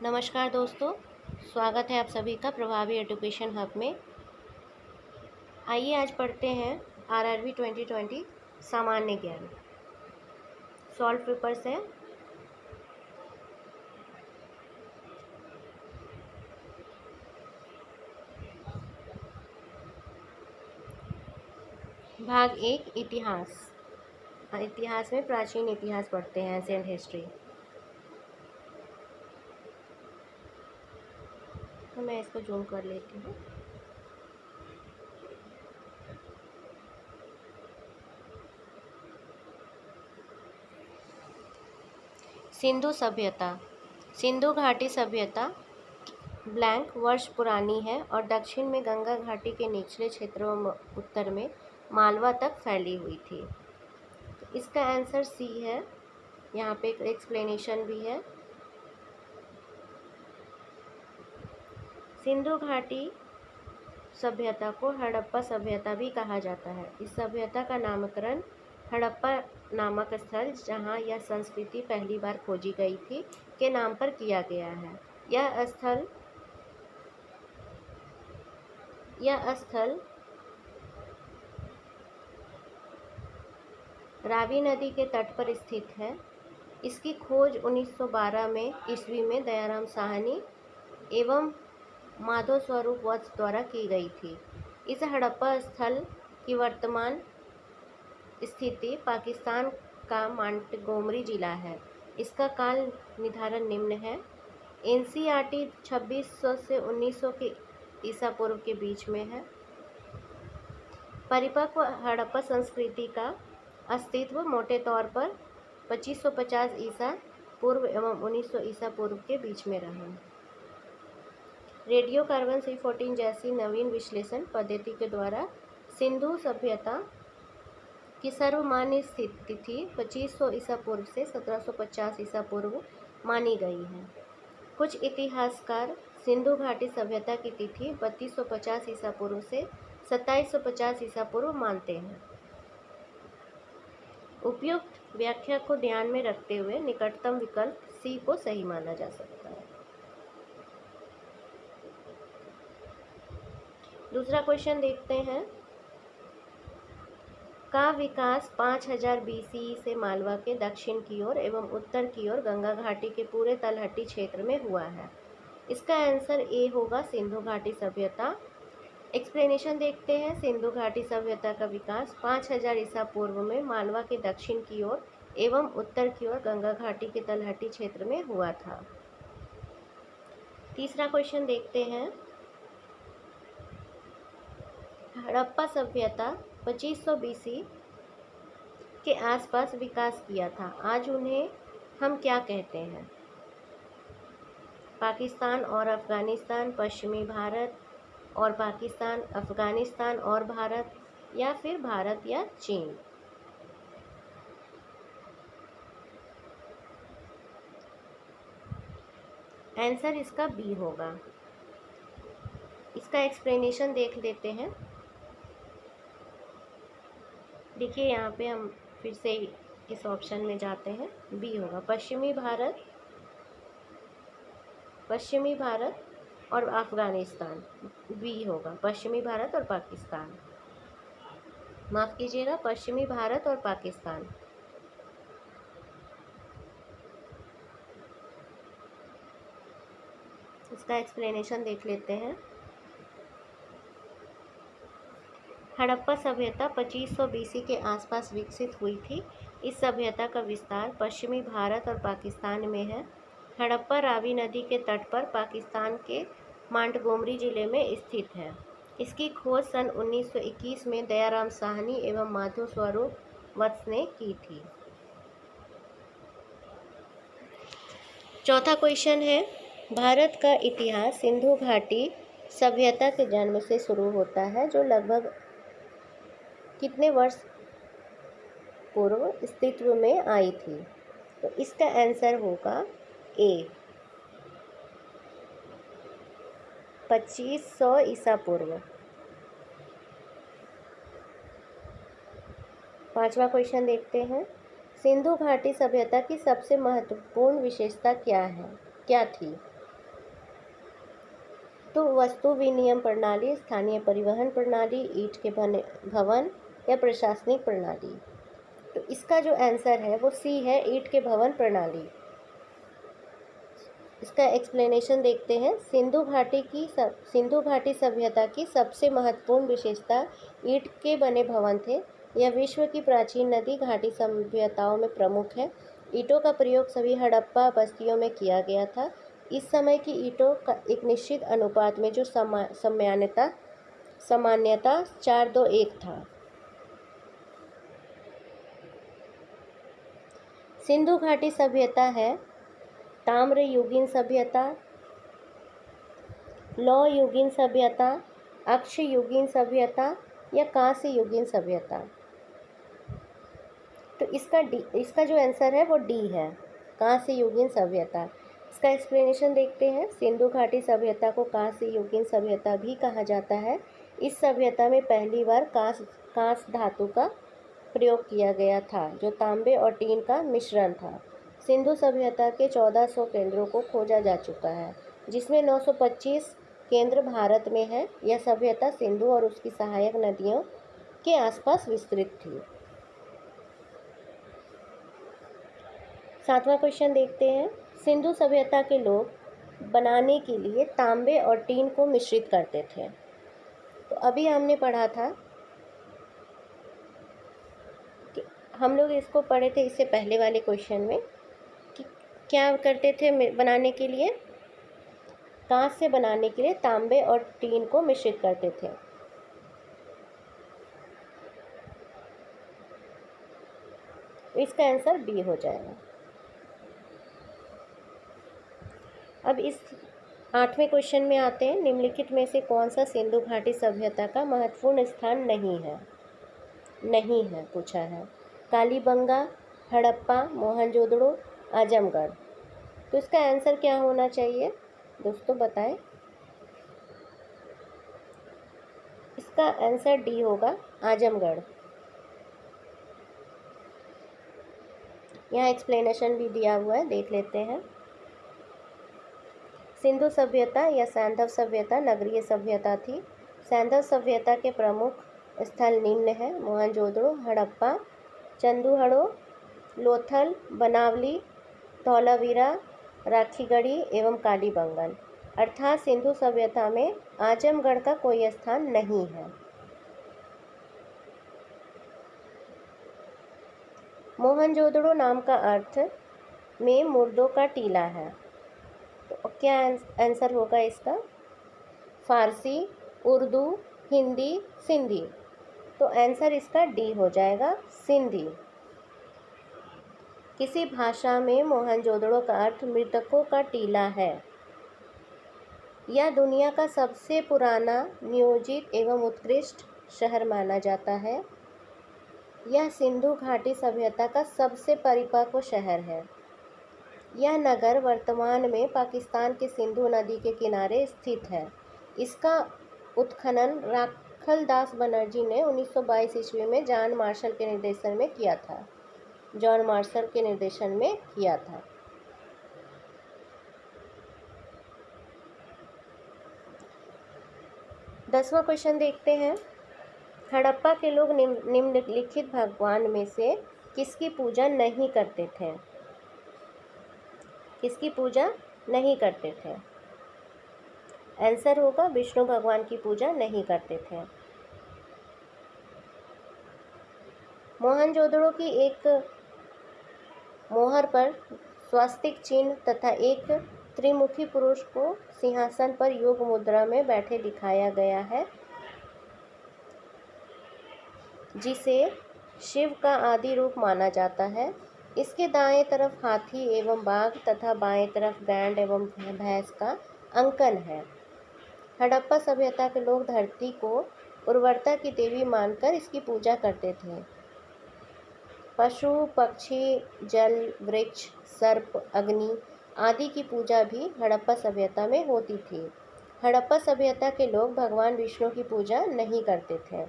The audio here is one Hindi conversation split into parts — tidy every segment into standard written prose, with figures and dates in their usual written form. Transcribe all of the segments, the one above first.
नमस्कार दोस्तों, स्वागत है आप सभी का प्रभावी एजुकेशन हब में। आइए आज पढ़ते हैं आरआरबी 2020 सामान्य ज्ञान सॉल्व पेपर्स है। भाग 1 इतिहास। इतिहास में प्राचीन इतिहास पढ़ते हैं, एंशिएंट हिस्ट्री। तो मैं इसको जूम कर लेती हूँ। सिंधु सभ्यता। सिंधु घाटी सभ्यता ब्लैंक वर्ष पुरानी है और दक्षिण में गंगा घाटी के निचले क्षेत्रों में उत्तर में मालवा तक फैली हुई थी। तो इसका आंसर सी है। यहाँ पे एक एक्सप्लेनेशन भी है। सिंधु घाटी सभ्यता को हड़प्पा सभ्यता भी कहा जाता है। इस सभ्यता का नामकरण हड़प्पा नामक स्थल जहाँ यह संस्कृति पहली बार खोजी गई थी के नाम पर किया गया है। यह स्थल रावी नदी के तट पर स्थित है। इसकी खोज 1912 में ईस्वी में दयाराम साहनी एवं माधव स्वरूप वत्स द्वारा की गई थी। इस हड़प्पा स्थल की वर्तमान स्थिति पाकिस्तान का मोंटगोमरी जिला है। इसका काल निर्धारण निम्न है। एनसीईआरटी 2600 से 1900 के ईसा पूर्व के बीच में है। परिपक्व हड़प्पा संस्कृति का अस्तित्व मोटे तौर पर 2550 ईसा पूर्व एवं 1900 ईसा पूर्व के बीच में रहा। रेडियो कार्बन C14 जैसी नवीन विश्लेषण पद्धति के द्वारा सिंधु सभ्यता की सर्वमान्य तिथि 2500 ईसा पूर्व से 1750 ईसा पूर्व मानी गई है। कुछ इतिहासकार सिंधु घाटी सभ्यता की तिथि 3250 ईसा पूर्व से 2750 ईसा पूर्व मानते हैं। उपयुक्त व्याख्या को ध्यान में रखते हुए निकटतम विकल्प सी को सही माना जा सकता है। दूसरा क्वेश्चन देखते हैं। का विकास 5000 BCE से मालवा के दक्षिण की ओर एवं उत्तर की ओर गंगा घाटी के पूरे तलहटी क्षेत्र में हुआ है। इसका आंसर ए होगा, सिंधु घाटी सभ्यता। एक्सप्लेनेशन देखते हैं। सिंधु घाटी सभ्यता का विकास 5000 ईसा पूर्व में मालवा के दक्षिण की ओर एवं उत्तर की ओर गंगा घाटी के तलहटी क्षेत्र में हुआ था। तीसरा क्वेश्चन देखते हैं। हड़प्पा सभ्यता 2500 BC के आसपास विकास किया था। आज उन्हें हम क्या कहते हैं? पाकिस्तान और अफगानिस्तान, पश्चिमी भारत और पाकिस्तान, अफगानिस्तान और भारत, या फिर भारत या चीन। आंसर इसका बी होगा। इसका एक्सप्लेनेशन देख लेते हैं। देखिए यहाँ पे हम फिर से इस ऑप्शन में जाते हैं। बी होगा, पश्चिमी भारत और अफगानिस्तान। बी होगा, पश्चिमी भारत और पाकिस्तान। माफ़ कीजिएगा, पश्चिमी भारत और पाकिस्तान। इसका एक्सप्लेनेशन देख लेते हैं। हड़प्पा सभ्यता 2500 BC के आसपास विकसित हुई थी। इस सभ्यता का विस्तार पश्चिमी भारत और पाकिस्तान में है। हड़प्पा रावी नदी के तट पर पाकिस्तान के मोंटगोमरी जिले में स्थित है। इसकी खोज सन 1921 में दयाराम साहनी एवं माधव स्वरूप वत्स ने की थी। चौथा क्वेश्चन है। भारत का इतिहास सिंधु घाटी सभ्यता के जन्म से शुरू होता है, जो लगभग कितने वर्ष पूर्व अस्तित्व में आई थी? तो इसका आंसर होगा ए, 2500 ईसा पूर्व। पांचवा क्वेश्चन देखते हैं। सिंधु घाटी सभ्यता की सबसे महत्वपूर्ण विशेषता क्या थी? वस्तु विनिमय प्रणाली, स्थानीय परिवहन प्रणाली, ईंट के बने भवन या प्रशासनिक प्रणाली। तो इसका जो आंसर है वो सी है, ईंट के भवन प्रणाली। इसका एक्सप्लेनेशन देखते हैं। सिंधु घाटी सभ्यता की सबसे महत्वपूर्ण विशेषता ईंट के बने भवन थे। यह विश्व की प्राचीन नदी घाटी सभ्यताओं में प्रमुख है। ईंटों का प्रयोग सभी हड़प्पा बस्तियों में किया गया था। इस समय की ईंटों का एक निश्चित अनुपात में जो सामान्यता 4:2:1 था। सिंधु घाटी सभ्यता है ताम्र युगीन सभ्यता, लौह युगीन सभ्यता, अक्ष युगीन सभ्यता या कांस्य युगीन सभ्यता। तो इसका जो आंसर है वो डी है, कांस्य युगीन सभ्यता। इसका एक्सप्लेनेशन देखते हैं। सिंधु घाटी सभ्यता को कांस्य युगीन सभ्यता भी कहा जाता है। इस सभ्यता में पहली बार कांस्य धातु का प्रयोग किया गया था, जो तांबे और टीन का मिश्रण था। सिंधु सभ्यता के 1400 केंद्रों को खोजा जा चुका है, जिसमें 925 केंद्र भारत में है। यह सभ्यता सिंधु और उसकी सहायक नदियों के आसपास विस्तृत थी। 7वां क्वेश्चन देखते हैं। सिंधु सभ्यता के लोग बनाने के लिए तांबे और टीन को मिश्रित करते थे। तो अभी हमने पढ़ा था, हम लोग इसको पढ़े थे इससे पहले वाले क्वेश्चन में, कि क्या करते थे बनाने के लिए, कांच से बनाने के लिए तांबे और टीन को मिश्रित करते थे। इसका आंसर बी हो जाएगा। अब इस 8वें क्वेश्चन में आते हैं। निम्नलिखित में से कौन सा सिंधु घाटी सभ्यता का महत्वपूर्ण स्थान नहीं है पूछा है। कालीबंगा, हड़प्पा, मोहनजोदड़ो, आजमगढ़। तो इसका आंसर क्या होना चाहिए दोस्तों, बताएं। इसका आंसर डी होगा, आजमगढ़। यहाँ एक्सप्लेनेशन भी दिया हुआ है, देख लेते हैं। सिंधु सभ्यता या सैंधव सभ्यता नगरीय सभ्यता थी। सैंधव सभ्यता के प्रमुख स्थल निम्न है: मोहनजोदड़ो, हड़प्पा, चंदूहड़ो, लोथल, बनावली, धौलावीरा, राखीगढ़ी एवं कालीबंगन। अर्थात सिंधु सभ्यता में आजमगढ़ का कोई स्थान नहीं है। मोहनजोदड़ो नाम का अर्थ में मुर्दों का टीला है। तो क्या आंसर होगा इसका? फारसी, उर्दू, हिंदी, सिंधी। तो आंसर इसका डी हो जाएगा, सिंधी। किसी भाषा में मोहनजोदड़ो का अर्थ मृतकों का टीला है। यह दुनिया का सबसे पुराना, नियोजित एवं उत्कृष्ट शहर माना जाता है। यह सिंधु घाटी सभ्यता का सबसे परिपक्व शहर है। यह नगर वर्तमान में पाकिस्तान के सिंधु नदी के किनारे स्थित है। इसका उत्खनन राखलदास बनर्जी ने 1922 ईस्वी में जॉन मार्शल के निर्देशन में किया था। 10वां क्वेश्चन देखते हैं। हड़प्पा के लोग निम्नलिखित भगवान में से किसकी पूजा नहीं करते थे? किसकी पूजा नहीं करते थे? आंसर होगा विष्णु भगवान की पूजा नहीं करते थे। मोहनजोदड़ो की एक मोहर पर स्वास्तिक चिन्ह तथा एक त्रिमुखी पुरुष को सिंहासन पर योग मुद्रा में बैठे दिखाया गया है, जिसे शिव का आदि रूप माना जाता है। इसके दाएं तरफ हाथी एवं बाघ तथा बाएं तरफ गैंड एवं भैंस का अंकन है। हड़प्पा सभ्यता के लोग धरती को उर्वरता की देवी मानकर इसकी पूजा करते थे। पशु, पक्षी, जल, वृक्ष, सर्प, अग्नि आदि की पूजा भी हड़प्पा सभ्यता में होती थी। हड़प्पा सभ्यता के लोग भगवान विष्णु की पूजा नहीं करते थे।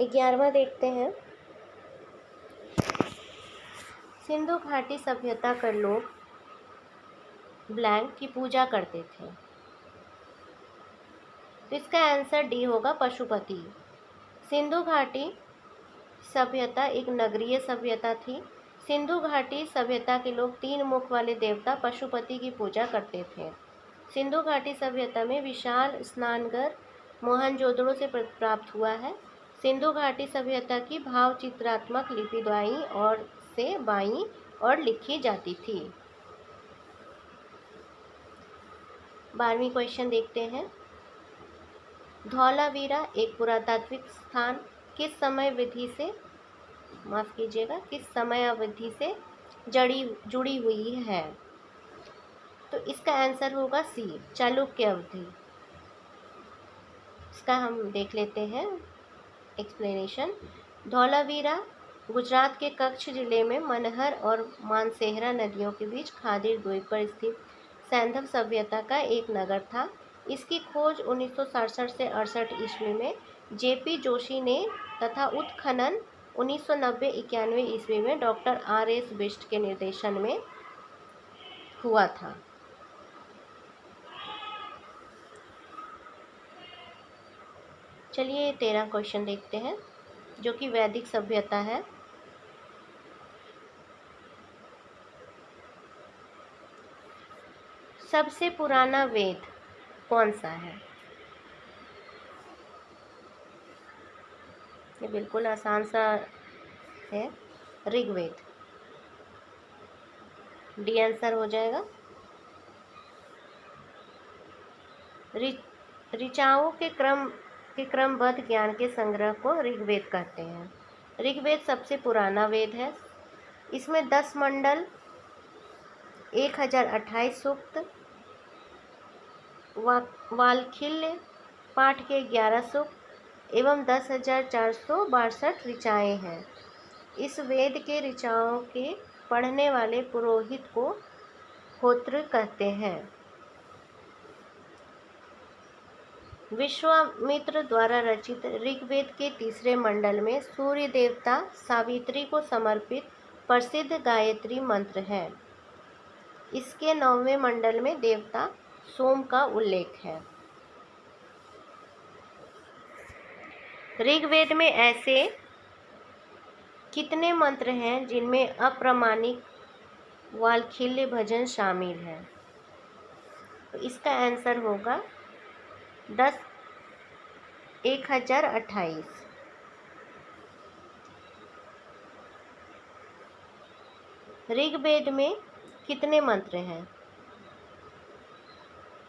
ग्यारहवां देखते हैं। सिंधु घाटी सभ्यता के लोग ब्लैंक की पूजा करते थे। तो इसका आंसर डी होगा, पशुपति। सिंधु घाटी सभ्यता एक नगरीय सभ्यता थी। सिंधु घाटी सभ्यता के लोग 3 मुख वाले देवता पशुपति की पूजा करते थे। सिंधु घाटी सभ्यता में विशाल स्नानघर मोहनजोदड़ो से प्राप्त हुआ है। सिंधु घाटी सभ्यता की भाव चित्रात्मक लिपि दाईं ओर से बाईं ओर लिखी जाती थी। 12वीं क्वेश्चन देखते हैं। धौलावीरा एक पुरातात्विक स्थान किस समय अवधि से जुड़ी हुई है? तो इसका आंसर होगा सी, चालुक्य अवधि। इसका हम देख लेते हैं एक्सप्लेनेशन। धौलावीरा गुजरात के कच्छ जिले में मनहर और मानसेहरा नदियों के बीच खादीर द्वीप पर स्थित सैंधव सभ्यता का एक नगर था। इसकी खोज 1967 से 68 ईस्वी में जेपी जोशी ने तथा उत्खनन 1990-91 ईस्वी में डॉक्टर आर.एस. बिष्ट के निर्देशन में हुआ था। चलिए 13 क्वेश्चन देखते हैं, जो कि वैदिक सभ्यता है। सबसे पुराना वेद कौन सा है? ये बिल्कुल आसान सा है, ऋग्वेद। डी आंसर हो जाएगा। ऋचाओं के क्रमबद्ध ज्ञान के संग्रह को ऋग्वेद कहते हैं। ऋग्वेद सबसे पुराना वेद है। इसमें 10 मंडल, 1028 सूक्त, वाल्खिल्य पाठ के 11 सूक्त एवं 10,462 ऋचाएँ हैं। इस वेद के ऋचाओं के पढ़ने वाले पुरोहित को होत्र कहते हैं। विश्वामित्र द्वारा रचित ऋग्वेद के 3 मंडल में सूर्य देवता सावित्री को समर्पित प्रसिद्ध गायत्री मंत्र है। इसके 9वें मंडल में देवता सोम का उल्लेख है। ऋग्वेद में ऐसे कितने मंत्र हैं जिनमें अप्रामाणिक वाल्खिल्य भजन शामिल है? तो इसका आंसर होगा 1028। ऋग्वेद में कितने मंत्र हैं?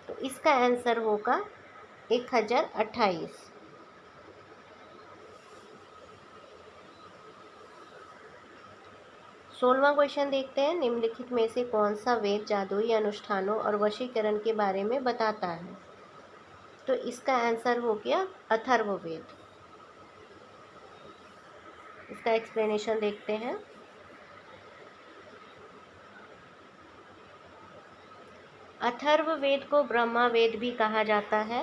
तो इसका आंसर होगा 1028। 16वां क्वेश्चन देखते हैं। निम्नलिखित में से कौन सा वेद जादुई अनुष्ठानों और वशीकरण के बारे में बताता है? तो इसका आंसर हो गया अथर्ववेद। इसका एक्सप्लेनेशन देखते हैं। अथर्ववेद को ब्रह्मा वेद भी कहा जाता है।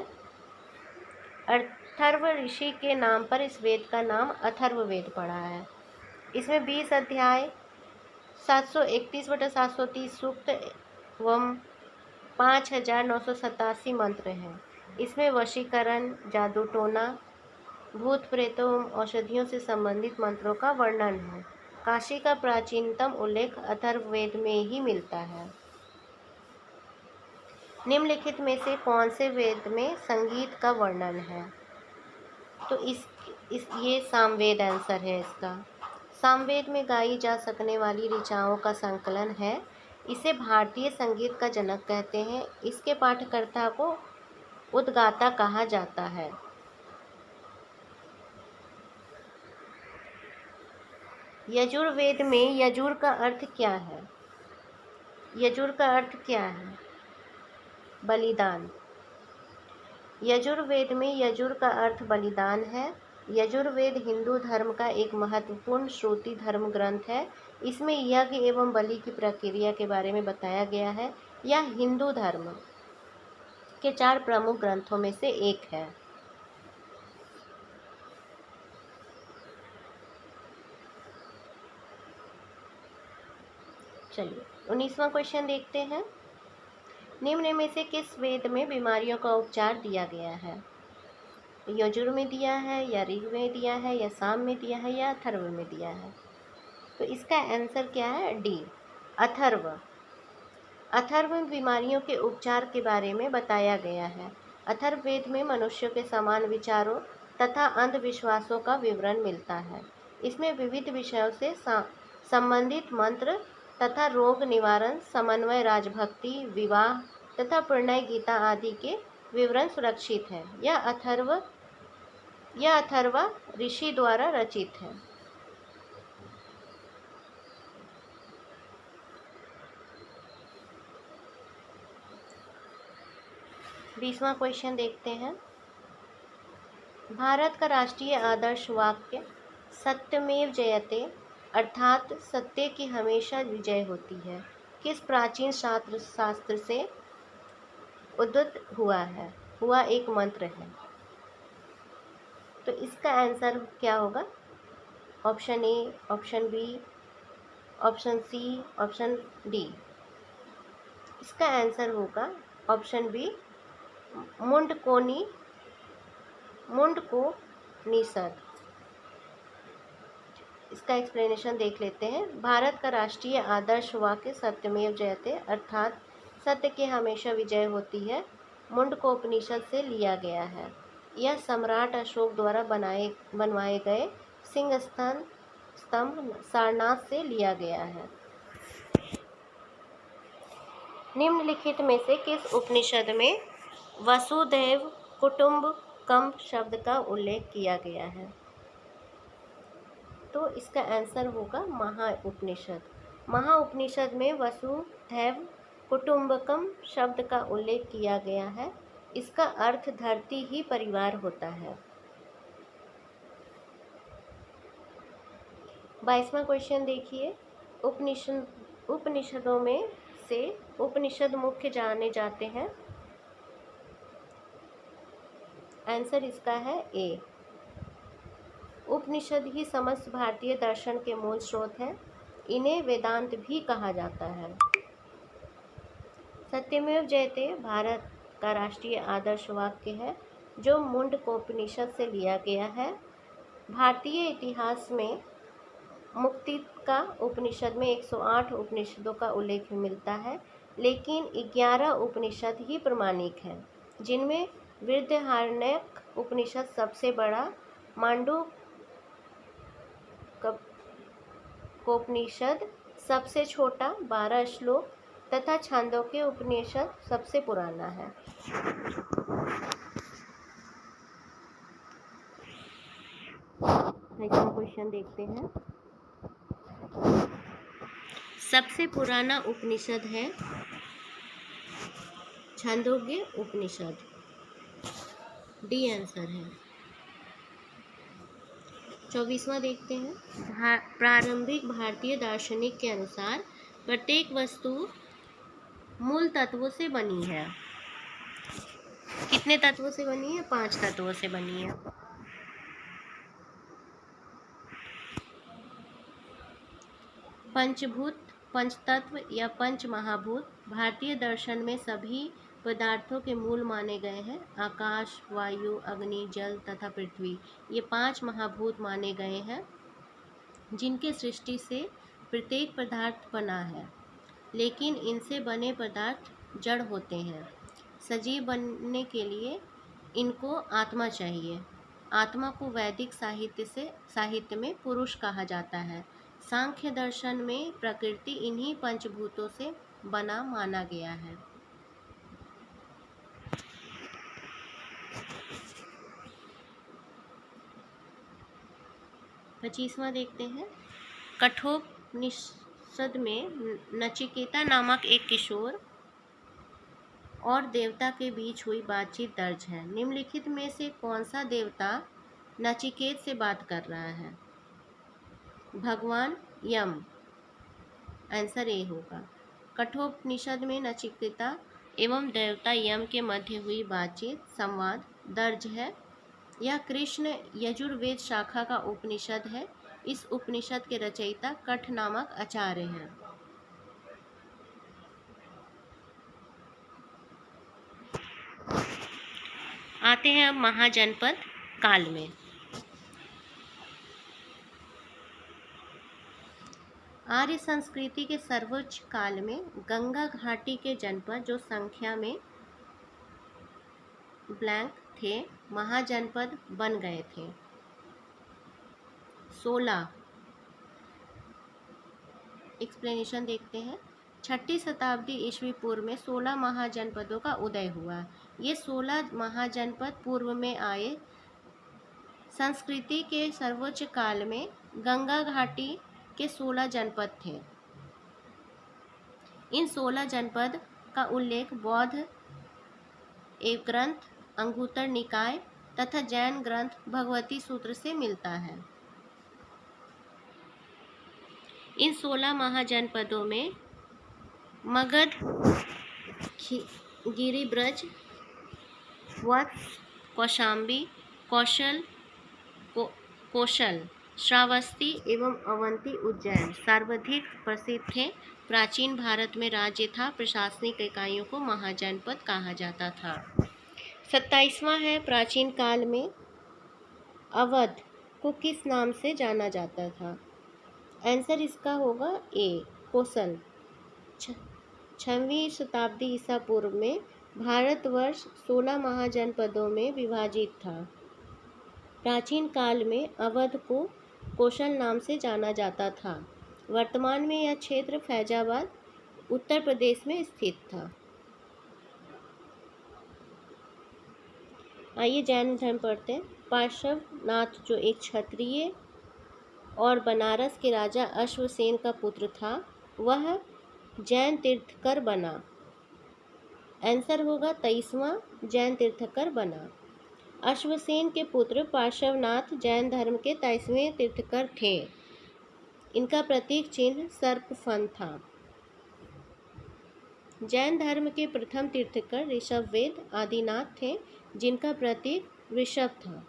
अथर्व ऋषि के नाम पर इस वेद का नाम अथर्ववेद पड़ा है। इसमें 20 अध्याय, 731/730 सूक्त एवं 5,987 मंत्र हैं। इसमें वशीकरण, जादू टोना, भूत प्रेतों एवं औषधियों से संबंधित मंत्रों का वर्णन है। काशी का प्राचीनतम उल्लेख अथर्ववेद में ही मिलता है। निम्नलिखित में से कौन से वेद में संगीत का वर्णन है? तो ये सामवेद आंसर है इसका। सामवेद में गाई जा सकने वाली ऋचाओं का संकलन है। इसे भारतीय संगीत का जनक कहते हैं। इसके पाठकर्ता को उद्गाता कहा जाता है। यजुर्वेद में यजुर का अर्थ क्या है? यजुर का अर्थ क्या है? बलिदान। यजुर्वेद में यजुर का अर्थ बलिदान है। यजुर्वेद हिंदू धर्म का एक महत्वपूर्ण श्रुति धर्म ग्रंथ है। इसमें यज्ञ एवं बलि की प्रक्रिया के बारे में बताया गया है। यह हिंदू धर्म के 4 प्रमुख ग्रंथों में से एक है। चलिए 19वां क्वेश्चन देखते हैं। निम्न में से किस वेद में बीमारियों का उपचार दिया गया है? यजुर में दिया है, या ऋग में दिया है, या साम में दिया है, या अथर्व में दिया है? तो इसका आंसर क्या है? डी, अथर्व। अथर्व में बीमारियों के उपचार के बारे में बताया गया है। अथर्व वेद में मनुष्यों के समान विचारों तथा अंधविश्वासों का विवरण मिलता है। इसमें विविध विषयों से संबंधित मंत्र तथा रोग निवारण, समन्वय, राजभक्ति, विवाह तथा प्रणय गीता आदि के विवरण सुरक्षित है। यह अथर्वा ऋषि द्वारा रचित है। बीसवां क्वेश्चन देखते हैं। भारत का राष्ट्रीय आदर्श वाक्य सत्यमेव जयते अर्थात सत्य की हमेशा विजय होती है किस प्राचीन शास्त्र से उद्धृत हुआ एक मंत्र है? तो इसका आंसर क्या होगा? Option A, option B, option C, option D. इसका आंसर होगा ऑप्शन बी, मुंडकोपनिषद। इसका एक्सप्लेनेशन देख लेते हैं। भारत का राष्ट्रीय आदर्श वाक्य सत्यमेव जयते अर्थात सत्य की हमेशा विजय होती है मुंडकोपनिषद से लिया गया है। यह सम्राट अशोक द्वारा बनवाए गए सिंह स्तंभ सारनाथ से लिया गया है। निम्नलिखित में से किस उपनिषद में वसुधैव कुटुंबकम शब्द का उल्लेख किया गया है? तो इसका आंसर होगा महाउपनिषद। महाउपनिषद में वसुधैव कुटुंबकम शब्द का उल्लेख किया गया है। इसका अर्थ धरती ही परिवार होता है। 22वां क्वेश्चन देखिए। उपनिषदों में से उपनिषद मुख्य जाने जाते हैं। आंसर इसका है ए। उपनिषद ही समस्त भारतीय दर्शन के मूल स्रोत हैं। इन्हें वेदांत भी कहा जाता है। सत्यमेव जयते भारत का राष्ट्रीय आदर्श वाक्य है जो मुंडकोपनिषद से लिया गया है। भारतीय इतिहास में मुक्तिका उपनिषद में 108 उपनिषदों का उल्लेख मिलता है, लेकिन 11 उपनिषद ही प्रमाणिक हैं, जिनमें बृहदारण्यक उपनिषद सबसे बड़ा, मांडूक्योपनिषद सबसे छोटा 12 श्लोक तथा छांदोग्य उपनिषद सबसे पुराना है। नेक्स्ट क्वेश्चन देखते हैं। सबसे पुराना उपनिषद है छांदोग्य उपनिषद। डी आंसर है। 24वां देखते हैं। प्रारंभिक भारतीय दार्शनिक के अनुसार प्रत्येक वस्तु मूल तत्वों से बनी है। कितने तत्वों से बनी है? 5 तत्वों से बनी है। पंचभूत, पंचतत्व या पंच महाभूत भारतीय दर्शन में सभी पदार्थों के मूल माने गए हैं। आकाश, वायु, अग्नि, जल तथा पृथ्वी ये 5 महाभूत माने गए हैं, जिनके सृष्टि से प्रत्येक पदार्थ बना है। लेकिन इनसे बने पदार्थ जड़ होते हैं। सजीव बनने के लिए इनको आत्मा चाहिए। आत्मा को वैदिक साहित्य में पुरुष कहा जाता है। सांख्य दर्शन में प्रकृति इन्हीं पंचभूतों से बना माना गया है। पच्चीसवां देखते हैं। कठोपनिषद में नचिकेता नामक एक किशोर और देवता के बीच हुई बातचीत दर्ज है। निम्नलिखित में से कौन सा देवता नचिकेत से बात कर रहा है? भगवान यम। आंसर ए होगा। कठोपनिषद में नचिकेता एवं देवता यम के मध्य हुई बातचीत संवाद दर्ज है। यह कृष्ण यजुर्वेद शाखा का उपनिषद है। इस उपनिषद के रचयिता कठ नामक आचार्य हैं। आते हैं अब महाजनपद काल में। आर्य संस्कृति के सर्वोच्च काल में गंगा घाटी के जनपद जो संख्या में ब्लैंक थे महाजनपद बन गए थे। 16 एक्सप्लेनेशन देखते हैं। 6ठी शताब्दी ईस्वी पूर्व में 16 महाजनपदों का उदय हुआ। ये 16 महाजनपद पूर्व में आए संस्कृति के सर्वोच्च काल में गंगा घाटी के 16 जनपद थे। इन 16 जनपद का उल्लेख बौद्ध एव ग्रंथ अंगुत्तर निकाय तथा जैन ग्रंथ भगवती सूत्र से मिलता है। इन 16 महाजनपदों में मगध, गिरिब्रज, वत्स, कौशाम्बी, कौशल, श्रावस्ती एवं अवंती उज्जैन सर्वाधिक प्रसिद्ध थे। प्राचीन भारत में राज्य था, प्रशासनिक इकाइयों को महाजनपद कहा जाता था। 27वां है प्राचीन काल में अवध को किस नाम से जाना जाता था? आंसर इसका होगा ए कोसल। 6वीं शताब्दी ईसा पूर्व में भारतवर्ष 16 महाजनपदों में विभाजित था। प्राचीन काल में अवध को कोशल नाम से जाना जाता था। वर्तमान में यह क्षेत्र फैजाबाद उत्तर प्रदेश में स्थित था। आइए जैन धर्म पढ़ते हैं। पार्श्वनाथ जो एक क्षत्रिय और बनारस के राजा अश्वसेन का पुत्र था वह जैन तीर्थकर बना। आंसर होगा 23वां जैन तीर्थकर बना। अश्वसेन के पुत्र पार्श्वनाथ जैन धर्म के 23वें तीर्थकर थे। इनका प्रतीक चिन्ह सर्पफन था। जैन धर्म के प्रथम तीर्थकर ऋषभवेद आदिनाथ थे जिनका प्रतीक वृषभ था।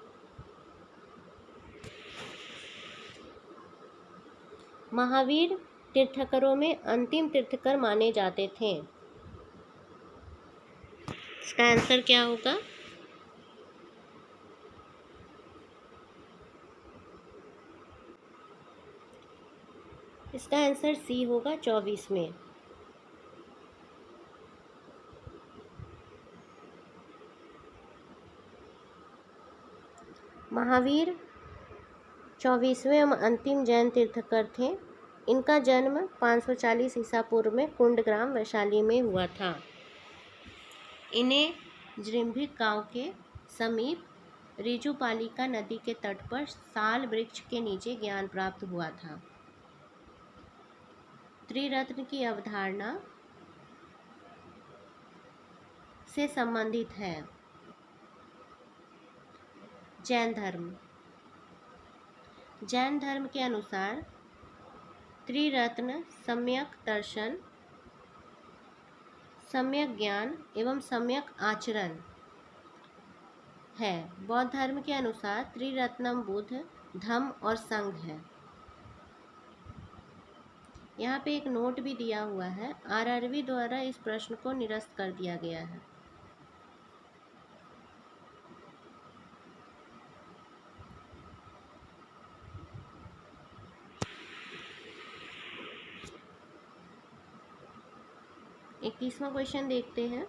महावीर तीर्थकरों में अंतिम तीर्थकर माने जाते थे। इसका आंसर क्या होगा? इसका आंसर सी होगा 24 में। महावीर 24वें एवं अंतिम जैन तीर्थकर थे। इनका जन्म 540 ईसा पूर्व में कुंडग्राम वैशाली में हुआ था। इन्हें जृंभिक गांव के समीप रिजुपालिका नदी के तट पर साल वृक्ष के नीचे ज्ञान प्राप्त हुआ था। त्रिरत्न की अवधारणा से संबंधित है। जैन धर्म के अनुसार त्रिरत्न सम्यक दर्शन, सम्यक ज्ञान एवं सम्यक आचरण है। बौद्ध धर्म के अनुसार त्रिरत्नम बुद्ध, धम्म और संघ है। यहाँ पे एक नोट भी दिया हुआ है। आरआरबी द्वारा इस प्रश्न को निरस्त कर दिया गया है। इक्कीसवां क्वेश्चन देखते हैं।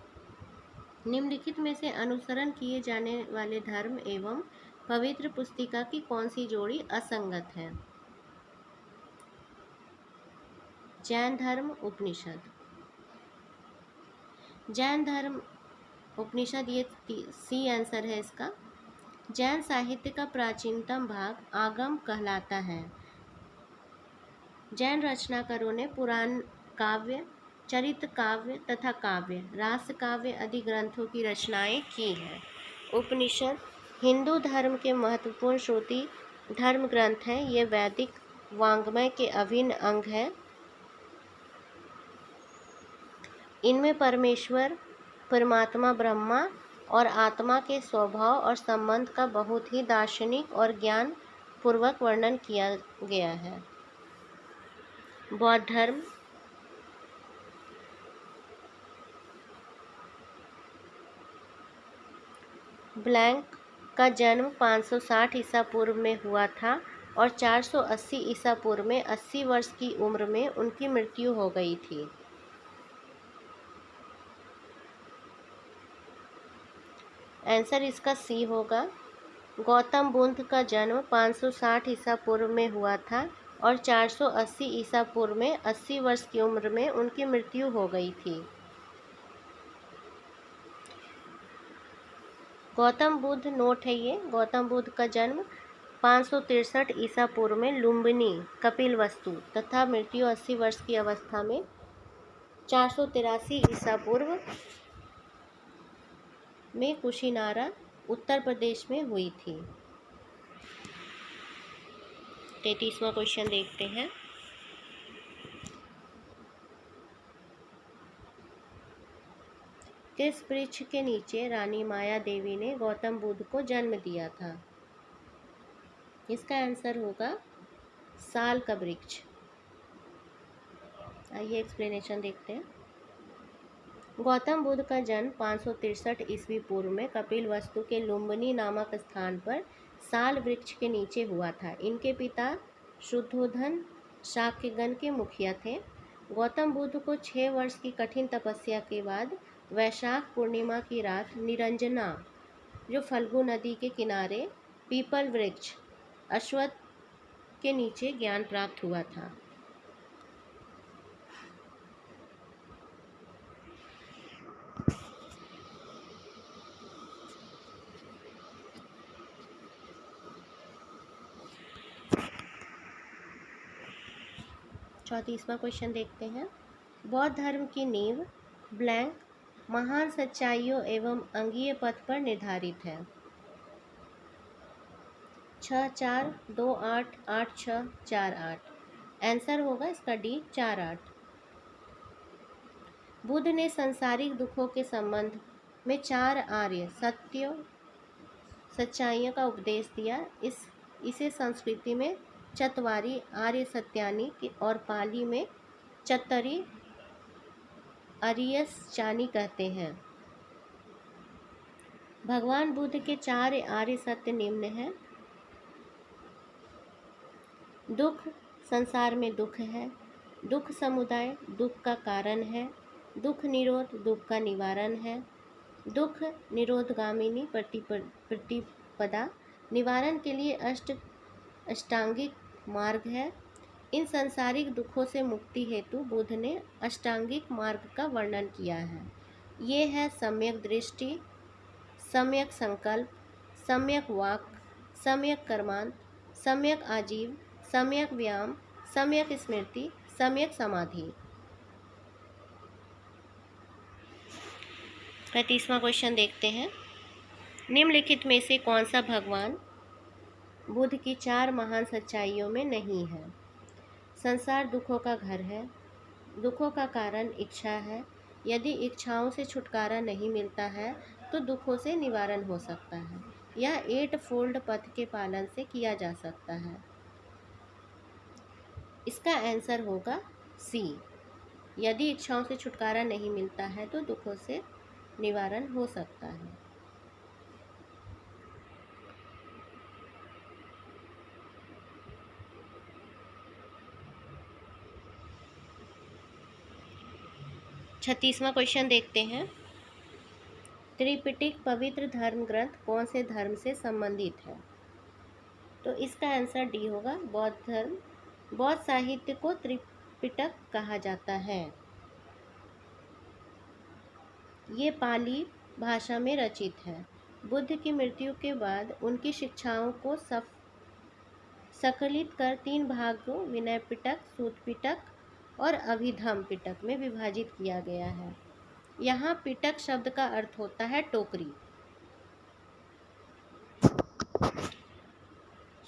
निम्नलिखित में से अनुसरण किए जाने वाले धर्म एवं पवित्र पुस्तिका की कौन सी जोड़ी असंगत है? जैन धर्म उपनिषद। जैन धर्म उपनिषद ये सी आंसर है इसका। जैन साहित्य का प्राचीनतम भाग आगम कहलाता है। जैन रचनाकारों ने पुराण काव्य, चरित्र काव्य तथा काव्य, रास काव्य आदि ग्रंथों की रचनाएं की हैं। उपनिषद हिंदू धर्म के महत्वपूर्ण श्रुति धर्म ग्रंथ हैं। ये वैदिक वाङ्मय के अभिन्न अंग है। इनमें परमेश्वर, परमात्मा ब्रह्मा और आत्मा के स्वभाव और संबंध का बहुत ही दार्शनिक और ज्ञान पूर्वक वर्णन किया गया है। बौद्ध धर्म ब्लैंक का जन्म 560 ईसा पूर्व में हुआ था और 480 ईसा पूर्व में 80 वर्ष की उम्र में उनकी मृत्यु हो गई थी। आंसर इसका सी होगा। गौतम बुद्ध का जन्म 560 ईसा पूर्व में हुआ था और 480 ईसा पूर्व में 80 वर्ष की उम्र में उनकी मृत्यु हो गई थी। गौतम बुद्ध नोट है ये। गौतम बुद्ध का जन्म 563 ईसा पूर्व में लुम्बिनी कपिलवस्तु तथा मृत्यु 80 वर्ष की अवस्था में 483 ईसा पूर्व में कुशीनारा उत्तर प्रदेश में हुई थी। 33वां क्वेश्चन देखते हैं। किस वृक्ष के नीचे रानी माया देवी ने गौतम बुद्ध को जन्म दिया था? इसका आंसर होगा साल का वृक्ष। आइए एक्सप्लेनेशन देखते हैं। गौतम बुद्ध का जन्म 563 ईस्वी पूर्व में कपिलवस्तु के लुम्बिनी नामक स्थान पर साल वृक्ष के नीचे हुआ था। इनके पिता शुद्धोधन शाक्यगण के मुखिया थे। गौतम बुद्ध को 6 वर्ष की कठिन तपस्या के बाद वैशाख पूर्णिमा की रात निरंजना, जो फल्गु नदी के किनारे पीपल वृक्ष अश्वत्थ के नीचे ज्ञान प्राप्त हुआ था। चौंतीसवां क्वेश्चन देखते हैं। बौद्ध धर्म की नींव ब्लैंक महान सच्चाइयों एवं अंगीय पथ पर निर्धारित है। 6-4-2-8-8-6-4-8। आंसर होगा इसका डी 4-8। बुद्ध ने सांसारिक दुखों के संबंध में 4 आर्य सच्चाइयों का उपदेश दिया। इसे संस्कृति में चत्वारी आर्य सत्यानी और पाली में चत्तरी अरियसचानी कहते हैं। भगवान बुद्ध के 4 आर्य सत्य निम्न हैं। दुख, संसार में दुख है। दुख समुदाय, दुख का कारण है। दुख निरोध, दुख का निवारण है। दुख निरोधगामिनी प्रतिपदा, निवारण के लिए अष्टांगिक मार्ग है। इन सांसारिक दुखों से मुक्ति हेतु बुद्ध ने अष्टांगिक मार्ग का वर्णन किया है। ये है सम्यक दृष्टि, सम्यक संकल्प, सम्यक वाक, सम्यक कर्मांत, सम्यक आजीव, सम्यक व्यायाम, सम्यक स्मृति, सम्यक समाधि। 35वां क्वेश्चन देखते हैं। निम्नलिखित में से कौन सा भगवान बुद्ध की 4 महान सच्चाइयों में नहीं है? संसार दुखों का घर है। दुखों का कारण इच्छा है। यदि इच्छाओं से छुटकारा नहीं मिलता है तो दुखों से निवारण हो सकता है। यह 8 फोल्ड पथ के पालन से किया जा सकता है। इसका आंसर होगा सी। यदि इच्छाओं से छुटकारा नहीं मिलता है तो दुखों से निवारण हो सकता है। छत्तीसवां क्वेश्चन देखते हैं। त्रिपिटक पवित्र धर्म ग्रंथ कौन से धर्म से संबंधित है? तो इसका आंसर डी होगा, बौद्ध धर्म। बौद्ध साहित्य को त्रिपिटक कहा जाता है। ये पाली भाषा में रचित है। बुद्ध की मृत्यु के बाद उनकी शिक्षाओं को संकलित कर 3 भागों विनय पिटक, सूत पिटक और अभिधम्म पिटक में विभाजित किया गया है। यहाँ पिटक शब्द का अर्थ होता है टोकरी।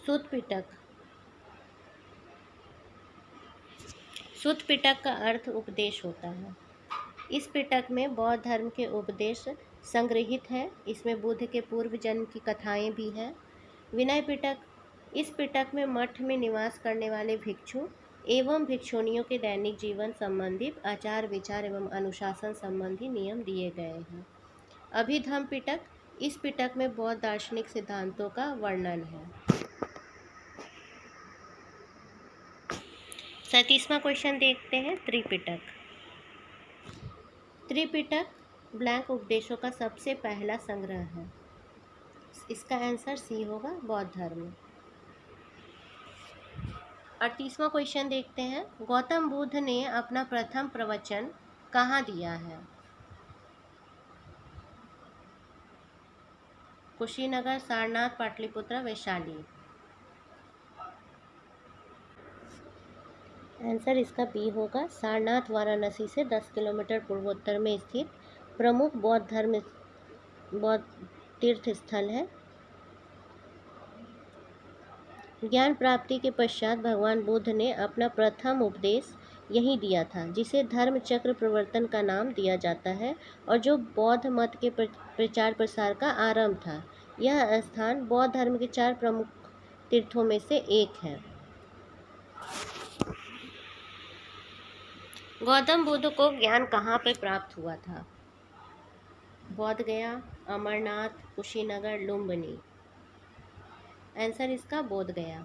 सूत पिटक का अर्थ उपदेश होता है। इस पिटक में बौद्ध धर्म के उपदेश संग्रहित हैं। इसमें बुद्ध के पूर्व जन्म की कथाएं भी हैं। विनय पिटक, इस पिटक में मठ में निवास करने वाले भिक्षु एवं भिक्षुणियों के दैनिक जीवन संबंधित आचार विचार एवं अनुशासन संबंधी नियम दिए गए हैं। अभिधम्म पिटक, इस पिटक में बौद्ध दार्शनिक सिद्धांतों का वर्णन है। 37वां क्वेश्चन देखते हैं। त्रिपिटक। त्रिपिटक ब्लैंक उपदेशों का सबसे पहला संग्रह है। इसका आंसर सी होगा, बौद्ध धर्म। 38वां क्वेश्चन देखते हैं। गौतम बुद्ध ने अपना प्रथम प्रवचन कहाँ दिया है? कुशीनगर, सारनाथ, पाटलिपुत्र, वैशाली। आंसर इसका बी होगा, सारनाथ वाराणसी से 10 किलोमीटर पूर्वोत्तर में स्थित प्रमुख बौद्ध तीर्थ स्थल है। ज्ञान प्राप्ति के पश्चात भगवान बुद्ध ने अपना प्रथम उपदेश यहीं दिया था, जिसे धर्म चक्र प्रवर्तन का नाम दिया जाता है और जो बौद्ध मत के प्रचार प्रसार का आरंभ था। यह स्थान बौद्ध धर्म के 4 प्रमुख तीर्थों में से एक है। गौतम बुद्ध को ज्ञान कहाँ पर प्राप्त हुआ था? बोध गया, अमरनाथ, कुशीनगर, लुम्बिनी। आंसर इसका बोध गया।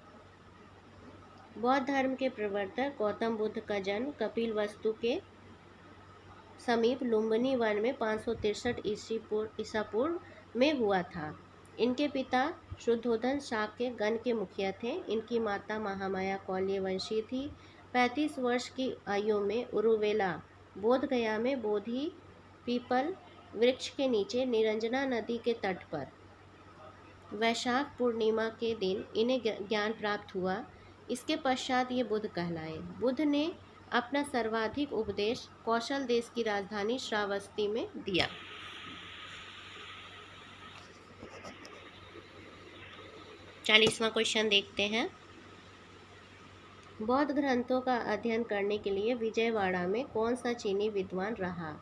बौद्ध धर्म के प्रवर्तक गौतम बुद्ध का जन्म कपिलवस्तु के समीप लुम्बिनी वन में 563 ईसा पूर्व में हुआ था। इनके पिता शुद्धोधन शाक्य गण के मुखिया थे। इनकी माता महामाया कौल्य वंशी थी। 35 वर्ष की आयु में उरुवेला बोध गया में बोधि पीपल वृक्ष के नीचे निरंजना नदी के तट पर वैशाख पूर्णिमा के दिन इन्हें ज्ञान प्राप्त हुआ। इसके पश्चात ये बुद्ध कहलाए। बुद्ध ने अपना सर्वाधिक उपदेश कौशल देश की राजधानी श्रावस्ती में दिया। चालीसवां क्वेश्चन देखते हैं। बौद्ध ग्रंथों का अध्ययन करने के लिए विजयवाड़ा में कौन सा चीनी विद्वान रहा?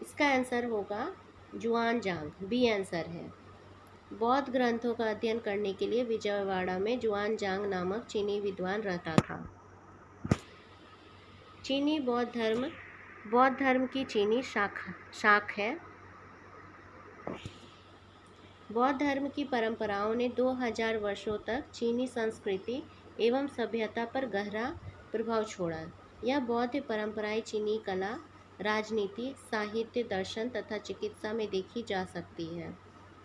इसका आंसर होगा जुआनजांग, बी आंसर है। बौद्ध ग्रंथों का अध्ययन करने के लिए विजयवाड़ा में जुआनजांग नामक चीनी विद्वान रहता था। चीनी बौद्ध धर्म की चीनी शाख है। बौद्ध धर्म की परंपराओं ने 2000 वर्षों तक चीनी संस्कृति एवं सभ्यता पर गहरा प्रभाव छोड़ा। यह बौद्ध परंपराएं चीनी कला, राजनीति, साहित्य, दर्शन तथा चिकित्सा में देखी जा सकती है।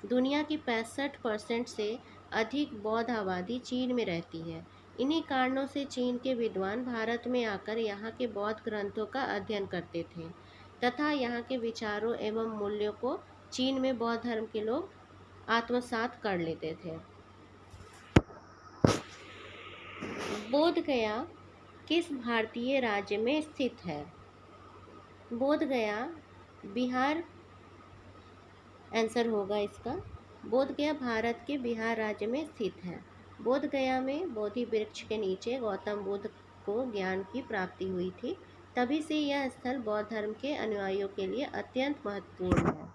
दुनिया की 65% से अधिक बौद्ध आबादी चीन में रहती है। इन्हीं कारणों से चीन के विद्वान भारत में आकर यहाँ के बौद्ध ग्रंथों का अध्ययन करते थे तथा यहाँ के विचारों एवं मूल्यों को चीन में बौद्ध धर्म के लोग आत्मसात कर लेते थे। बोध गया किस भारतीय राज्य में स्थित है? बोध गया बिहार आंसर होगा इसका। बोध गया भारत के बिहार राज्य में स्थित है। बोध गया में बोधि वृक्ष के नीचे गौतम बुद्ध को ज्ञान की प्राप्ति हुई थी। तभी से यह स्थल बौद्ध धर्म के अनुयायियों के लिए अत्यंत महत्वपूर्ण है।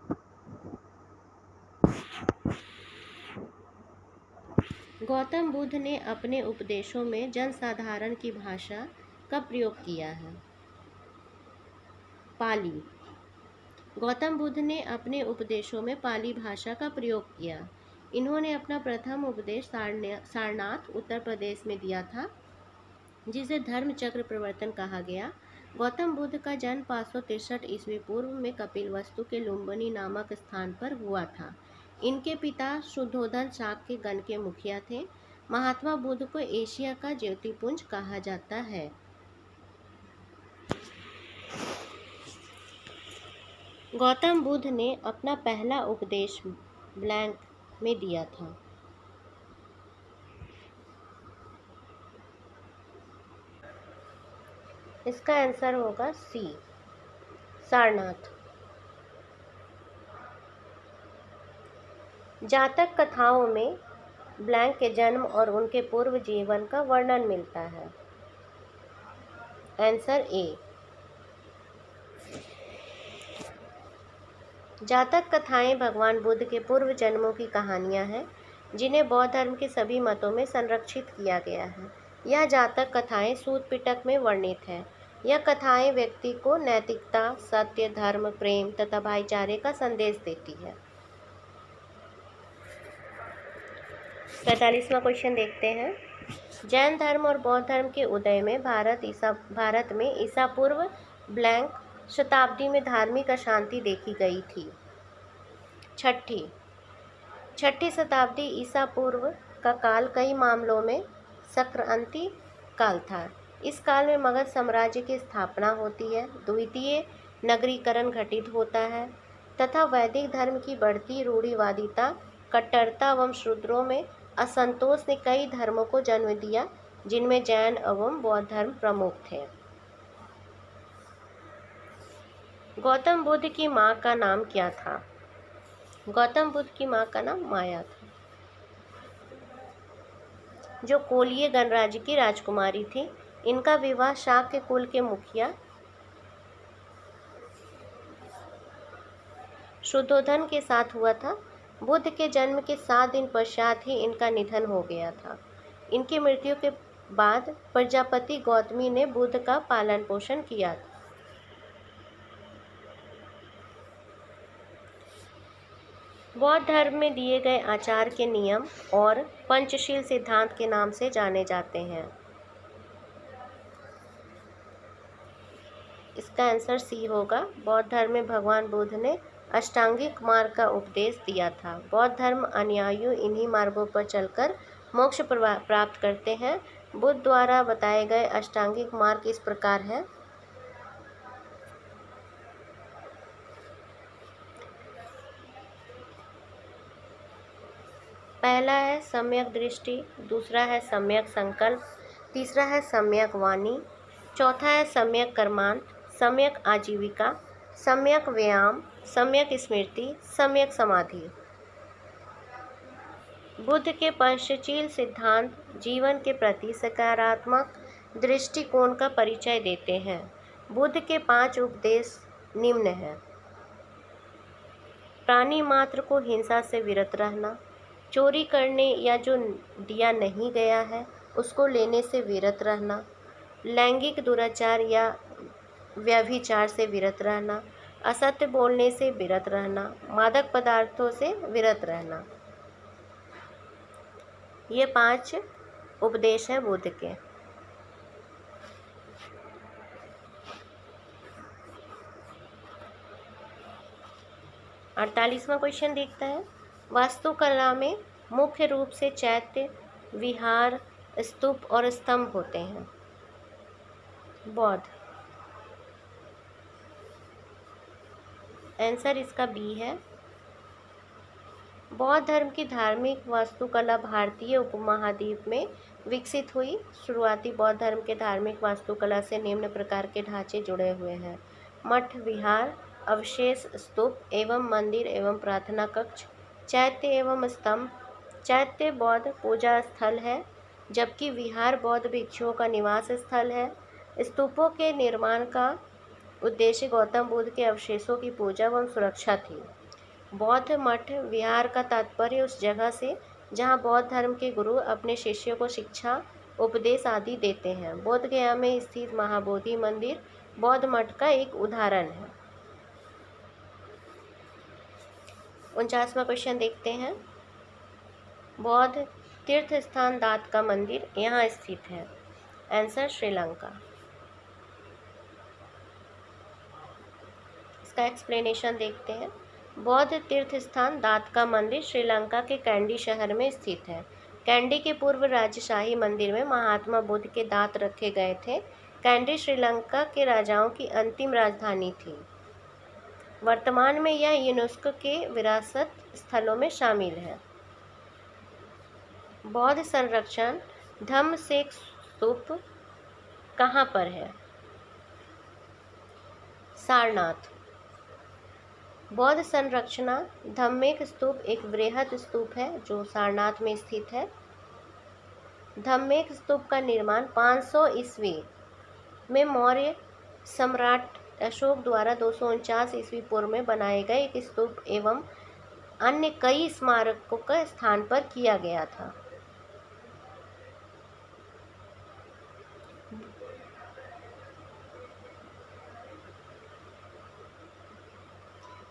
गौतम बुद्ध ने अपने उपदेशों में जनसाधारण की भाषा का प्रयोग किया है? पाली। गौतम बुद्ध ने अपने उपदेशों में पाली भाषा का प्रयोग किया। इन्होंने अपना प्रथम उपदेश सारनाथ उत्तर प्रदेश में दिया था, जिसे धर्म चक्र प्रवर्तन कहा गया। गौतम बुद्ध का जन्म 563 ईस्वी पूर्व में कपिलवस्तु के लुम्बिनी नामक स्थान पर हुआ था। इनके पिता शुद्धोधन शाक्य गण के मुखिया थे। महात्मा बुद्ध को एशिया का ज्योतिपुंज कहा जाता है। गौतम बुद्ध ने अपना पहला उपदेश ब्लैंक में दिया था। इसका आंसर होगा सी, सारनाथ। जातक कथाओं में ब्लैंक के जन्म और उनके पूर्व जीवन का वर्णन मिलता है। Answer A. जातक कथाएं भगवान बुद्ध के पूर्व जन्मों की कहानियां हैं, जिन्हें बौद्ध धर्म के सभी मतों में संरक्षित किया गया है। यह जातक कथाएं सूत पिटक में वर्णित है। यह कथाएं व्यक्ति को नैतिकता, सत्य, धर्म, प्रेम तथा भाईचारे का संदेश देती है। 45वां क्वेश्चन देखते हैं। जैन धर्म और बौद्ध धर्म के उदय में भारत में ईसा पूर्व ब्लैंक शताब्दी में धार्मिक अशांति देखी गई थी। छठी शताब्दी ईसा पूर्व का काल कई मामलों में सक्रांति काल था। इस काल में मगध साम्राज्य की स्थापना होती है, द्वितीय नगरीकरण घटित होता है तथा वैदिक धर्म की बढ़ती रूढ़िवादिता, कट्टरता एवं शूद्रों में असंतोष ने कई धर्मों को जन्म दिया, जिनमें जैन एवं बौद्ध धर्म प्रमुख थे। गौतम बुद्ध की माँ का नाम क्या था? गौतम बुद्ध की माँ का नाम माया था, जो कोलीय गणराज्य की राजकुमारी थी। इनका विवाह शाक्य कुल के मुखिया शुद्धोधन के साथ हुआ था। बुद्ध के जन्म के 7 दिन पश्चात ही इनका निधन हो गया था। इनकी मृत्यु के बाद प्रजापति गौतमी ने बुद्ध का पालन पोषण किया था। बौद्ध धर्म में दिए गए आचार के नियम और पंचशील सिद्धांत के नाम से जाने जाते हैं। इसका आंसर सी होगा। बौद्ध धर्म में भगवान बुद्ध ने अष्टांगिक मार्ग का उपदेश दिया था। बौद्ध धर्म अनुयायी इन्हीं मार्गों पर चलकर मोक्ष प्राप्त करते हैं। बुद्ध द्वारा बताए गए अष्टांगिक मार्ग इस प्रकार है। पहला है सम्यक दृष्टि, दूसरा है सम्यक संकल्प, तीसरा है सम्यक वाणी, चौथा है सम्यक कर्मांत, सम्यक आजीविका, सम्यक व्यायाम, सम्यक स्मृति, सम्यक समाधि। बुद्ध के पंचशील सिद्धांत जीवन के प्रति सकारात्मक दृष्टिकोण का परिचय देते हैं। बुद्ध के 5 उपदेश निम्न हैं। प्राणी मात्र को हिंसा से विरत रहना, चोरी करने या जो दिया नहीं गया है उसको लेने से विरत रहना, लैंगिक दुराचार या व्यभिचार से विरत रहना, असत्य बोलने से विरत रहना, मादक पदार्थों से विरत रहना। ये 5 उपदेश हैं बुद्ध के। अड़तालीसवां क्वेश्चन देखता है। वास्तुकला में मुख्य रूप से चैत्य, विहार, स्तूप और स्तंभ होते हैं। बौद्ध। आंसर इसका बी है। बौद्ध धर्म की धार्मिक वास्तुकला भारतीय उपमहाद्वीप में विकसित हुई। शुरुआती बौद्ध धर्म के धार्मिक वास्तुकला से निम्न प्रकार के ढांचे जुड़े हुए हैं: मठ, विहार, अवशेष, स्तूप एवं मंदिर एवं प्रार्थना कक्ष, चैत्य एवं स्तंभ। चैत्य बौद्ध पूजा स्थल है, जबकि विहार बौद्ध भिक्षुओं का निवास स्थल है। स्तूपों के निर्माण का उद्देश्य गौतम बुद्ध के अवशेषों की पूजा एवं सुरक्षा थी। बौद्ध मठ विहार का तात्पर्य उस जगह से जहाँ बौद्ध धर्म के गुरु अपने शिष्यों को शिक्षा, उपदेश आदि देते हैं। बोध गया में स्थित महाबोधि मंदिर बौद्ध मठ का एक उदाहरण है। 49वां क्वेश्चन देखते हैं। बौद्ध तीर्थ स्थान दात का मंदिर यहाँ स्थित है। आंसर श्रीलंका। इसका एक्सप्लेनेशन देखते हैं। बौद्ध तीर्थ स्थान दात का मंदिर श्रीलंका के कैंडी शहर में स्थित है। कैंडी के पूर्व राजशाही मंदिर में महात्मा बुद्ध के दांत रखे गए थे। कैंडी श्रीलंका के राजाओं की अंतिम राजधानी थी। वर्तमान में यह यूनेस्को के विरासत स्थलों में शामिल है। बौद्ध संरक्षण धम्मसेक स्तूप कहाँ पर है? सारनाथ। बौद्ध संरक्षणा धम्मेक स्तूप एक वृहद स्तूप है जो सारनाथ में स्थित है। धम्मेक स्तूप का निर्माण 500 ईस्वी में मौर्य सम्राट अशोक द्वारा 249 ईस्वी पूर्व में बनाए गए एक स्तूप एवं अन्य कई स्मारकों के स्थान पर किया गया था।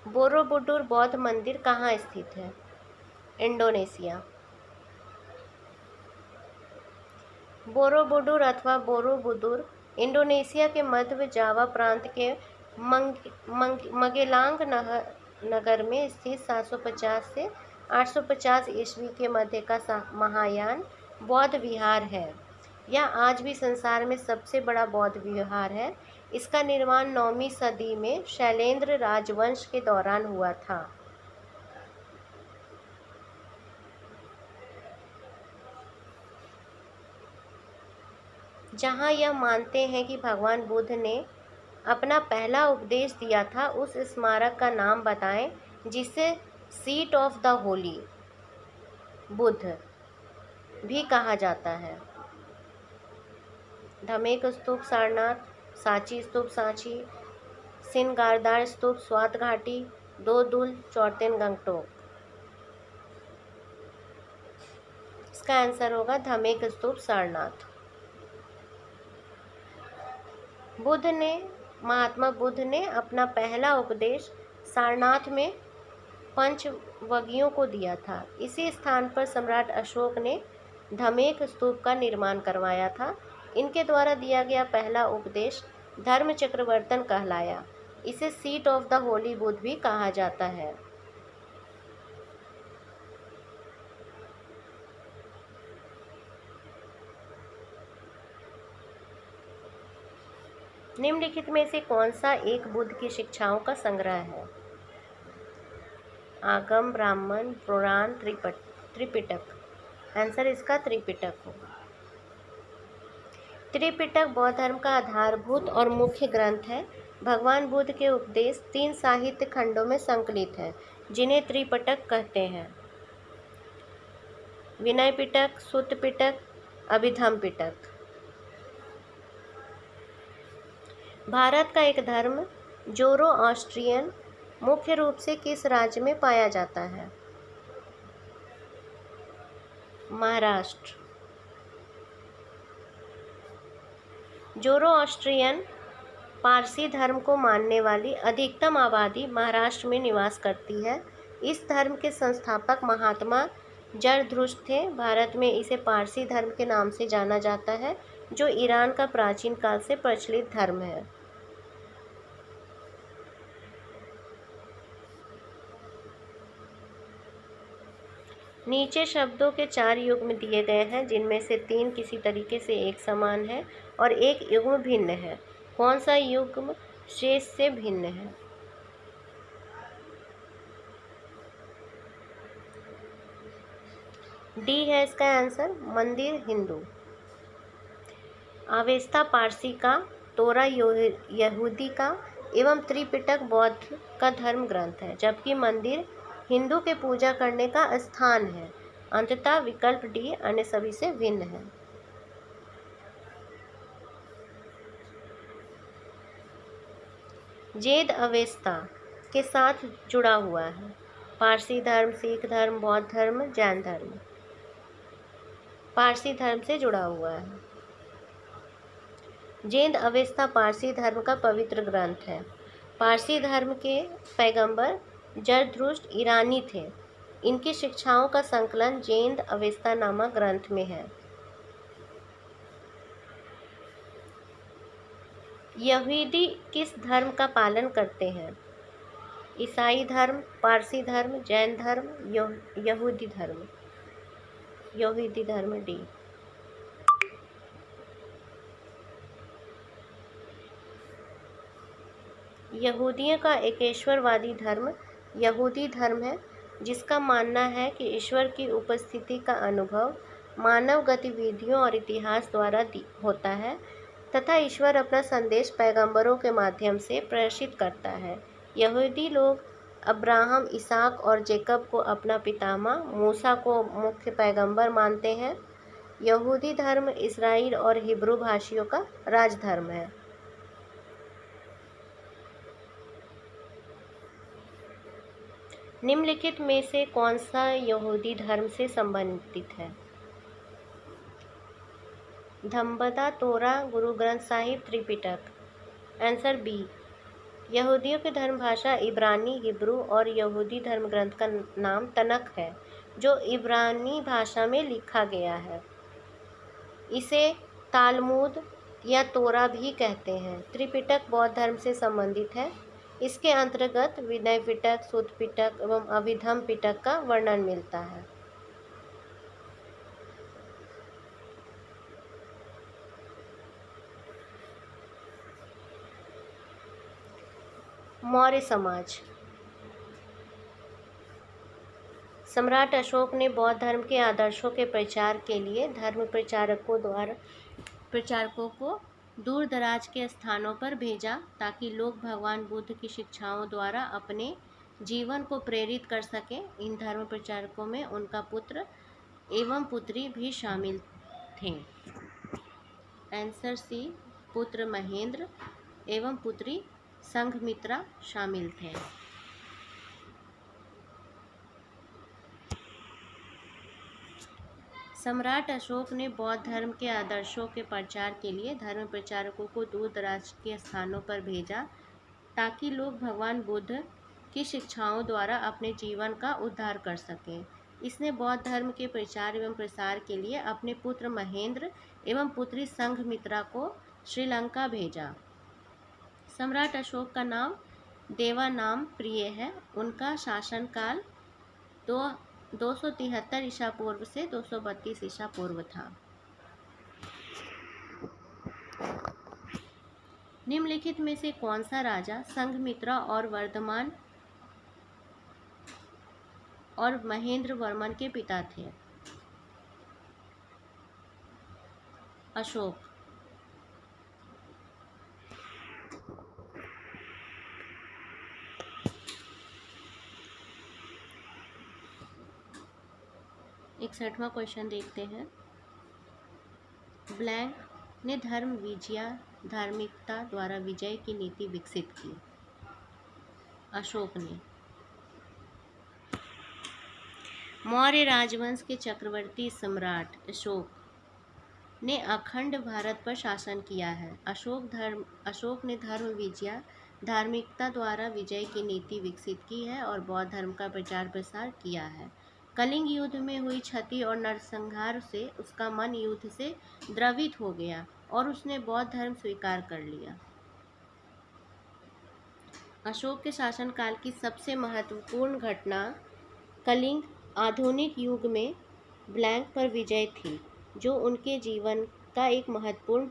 बोरोबुदुर बौद्ध मंदिर कहाँ स्थित है? इंडोनेशिया। बोरोबुदुर अथवा बोरोबुदुर इंडोनेशिया के मध्य जावा प्रांत के मगेलांग नगर में स्थित 750 से 850 ईस्वी के मध्य का महायान बौद्ध विहार है। यह आज भी संसार में सबसे बड़ा बौद्ध विहार है। इसका निर्माण 9वीं सदी में शैलेंद्र राजवंश के दौरान हुआ था। जहाँ यह मानते हैं कि भगवान बुद्ध ने अपना पहला उपदेश दिया था, उस स्मारक का नाम बताएं जिसे seat of the Holi Buddha भी कहा जाता है। धमेक स्तूप सारनाथ, सांची स्तूप सांची, सिनगारदार स्तूप स्वात घाटी, दोदुल चौर्तेन गंगटोक। इसका आंसर होगा धमेक स्तूप सारनाथ। महात्मा बुद्ध ने अपना पहला उपदेश सारनाथ में पंचवगियों को दिया था। इसी स्थान पर सम्राट अशोक ने धमेक स्तूप का निर्माण करवाया था। इनके द्वारा दिया गया पहला उपदेश धर्म चक्रवर्तन कहलाया। इसे seat of the Holi Buddha भी कहा जाता है। निम्नलिखित में से कौन सा एक बुद्ध की शिक्षाओं का संग्रह है? आगम, ब्राह्मण, पुराण, त्रिपिटक। आंसर इसका त्रिपिटक होगा। त्रिपिटक बौद्ध धर्म का आधारभूत और मुख्य ग्रंथ है। भगवान बुद्ध के उपदेश 3 साहित्य खंडों में संकलित हैं, जिन्हें त्रिपिटक कहते हैं: विनय पिटक, सुत्त पिटक, अभिधम्म पिटक। भारत का एक धर्म जोरोआस्ट्रियन मुख्य रूप से किस राज्य में पाया जाता है? महाराष्ट्र। जोरोआस्ट्रियन पारसी धर्म को मानने वाली अधिकतम आबादी महाराष्ट्र में निवास करती है। इस धर्म के संस्थापक महात्मा जरथुस्त्र थे। भारत में इसे पारसी धर्म के नाम से जाना जाता है, जो ईरान का प्राचीन काल से प्रचलित धर्म है। नीचे शब्दों के 4 युग्म दिए गए हैं, जिनमें से 3 किसी तरीके से एक समान है और एक युग्म भिन्न है। कौन सा युग्म शेष से भिन्न है? डी है इसका आंसर, मंदिर हिंदू। अवेस्ता पारसी का, तोरा यहूदी का एवं त्रिपिटक बौद्ध का धर्म ग्रंथ है, जबकि मंदिर हिंदू के पूजा करने का स्थान है। अंततः विकल्प डी अन्य सभी से भिन्न है। जैद अवेस्ता के साथ जुड़ा हुआ है। पारसी धर्म, सिख धर्म, बौद्ध धर्म, जैन धर्म। पारसी धर्म से जुड़ा हुआ है। जैद अवेस्ता पारसी धर्म का पवित्र ग्रंथ है। पारसी धर्म के पैगंबर जरथुस्त्र ईरानी थे। इनकी शिक्षाओं का संकलन जैद अवेस्ता नामक ग्रंथ में है। यहूदी किस धर्म का पालन करते हैं? ईसाई धर्म, पारसी धर्म, जैन धर्म, यहूदी धर्म। यहूदी धर्म डी। यहूदियों का एकेश्वरवादी धर्म यहूदी धर्म है, जिसका मानना है कि ईश्वर की उपस्थिति का अनुभव मानव गतिविधियों और इतिहास द्वारा होता है तथा ईश्वर अपना संदेश पैगंबरों के माध्यम से प्रेषित करता है। यहूदी लोग अब्राहम, इसहाक और जेकब को अपना पितामह, मूसा को मुख्य पैगंबर मानते हैं। यहूदी धर्म इस्राएल और हिब्रू भाषियों का राजधर्म है। निम्नलिखित में से कौन सा यहूदी धर्म से संबंधित है? धम्मपद, तोरा, गुरु ग्रंथ साहिब, त्रिपिटक। Answer B. यहूदियों की धर्म भाषा इब्रानी, हिब्रू और यहूदी धर्म ग्रंथ का नाम तनख है, जो इब्रानी भाषा में लिखा गया है। इसे तालमुद या तोरा भी कहते हैं। त्रिपिटक बौद्ध धर्म से संबंधित है। इसके अंतर्गत विनय पिटक, सुत्त पिटक एवं अभिधम्म पिटक का वर्णन मिलता है। मौर्य समाज। सम्राट अशोक ने बौद्ध धर्म के आदर्शों के प्रचार के लिए धर्म प्रचारकों को दूर दराज के स्थानों पर भेजा, ताकि लोग भगवान बुद्ध की शिक्षाओं द्वारा अपने जीवन को प्रेरित कर सकें। इन धर्म प्रचारकों में उनका पुत्र एवं पुत्री भी शामिल थे। आंसर सी, पुत्र महेंद्र एवं पुत्री संघमित्रा शामिल थे। सम्राट अशोक ने बौद्ध धर्म के आदर्शों के प्रचार के लिए धर्म प्रचारकों को दूर दराज के स्थानों पर भेजा, ताकि लोग भगवान बुद्ध की शिक्षाओं द्वारा अपने जीवन का उद्धार कर सकें। इसने बौद्ध धर्म के प्रचार एवं प्रसार के लिए अपने पुत्र महेंद्र एवं पुत्री संघमित्रा को श्रीलंका भेजा। सम्राट अशोक का नाम देवानाम प्रिय है। उनका शासनकाल 273 ईसा पूर्व से 232 ईसा पूर्व था। निम्नलिखित में से कौन सा राजा संघमित्रा और वर्धमान और महेंद्र वर्मन के पिता थे? अशोक। इकसठवां क्वेश्चन देखते हैं। ब्लैंक ने धर्म विजया धार्मिकता द्वारा विजय की नीति विकसित की। अशोक ने। मौर्य राजवंश के चक्रवर्ती सम्राट अशोक ने अखंड भारत पर शासन किया है। अशोक ने धर्म विजया धार्मिकता द्वारा विजय की नीति विकसित की है और बौद्ध धर्म का प्रचार प्रसार किया है। कलिंग युद्ध में हुई क्षति और नरसंहार से उसका मन युद्ध से द्रवित हो गया और उसने बौद्ध धर्म स्वीकार कर लिया। अशोक के शासनकाल की सबसे महत्वपूर्ण घटना कलिंग आधुनिक युग में ब्लैंक पर विजय थी, जो उनके जीवन का एक महत्वपूर्ण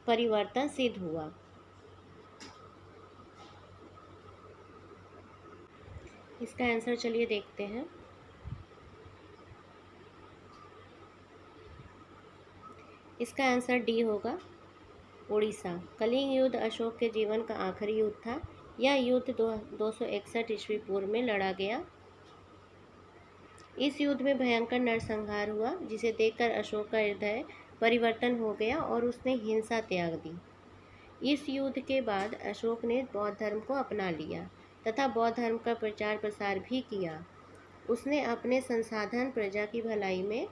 परिवर्तन सिद्ध हुआ। इसका आंसर चलिए देखते हैं। इसका आंसर डी होगा, उड़ीसा। कलिंग युद्ध अशोक के जीवन का आखिरी युद्ध था। यह युद्ध 261 ईस्वी पूर्व में लड़ा गया। इस युद्ध में भयंकर नरसंहार हुआ, जिसे देखकर अशोक का हृदय परिवर्तन हो गया और उसने हिंसा त्याग दी। इस युद्ध के बाद अशोक ने बौद्ध धर्म को अपना लिया तथा बौद्ध धर्म का प्रचार प्रसार भी किया। उसने अपने संसाधन प्रजा की भलाई में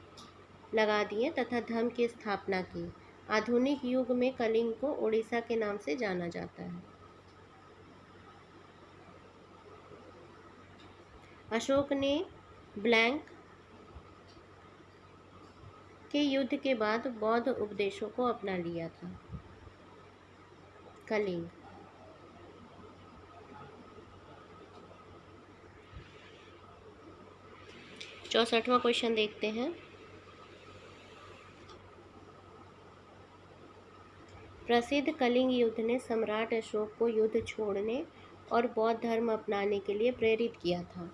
लगा दिए तथा धर्म की स्थापना की। आधुनिक युग में कलिंग को उड़ीसा के नाम से जाना जाता है। अशोक ने ब्लैंक के युद्ध के बाद बौद्ध उपदेशों को अपना लिया था। कलिंग। चौसठवां क्वेश्चन देखते हैं। प्रसिद्ध कलिंग युद्ध ने सम्राट अशोक को युद्ध छोड़ने और बौद्ध धर्म अपनाने के लिए प्रेरित किया था।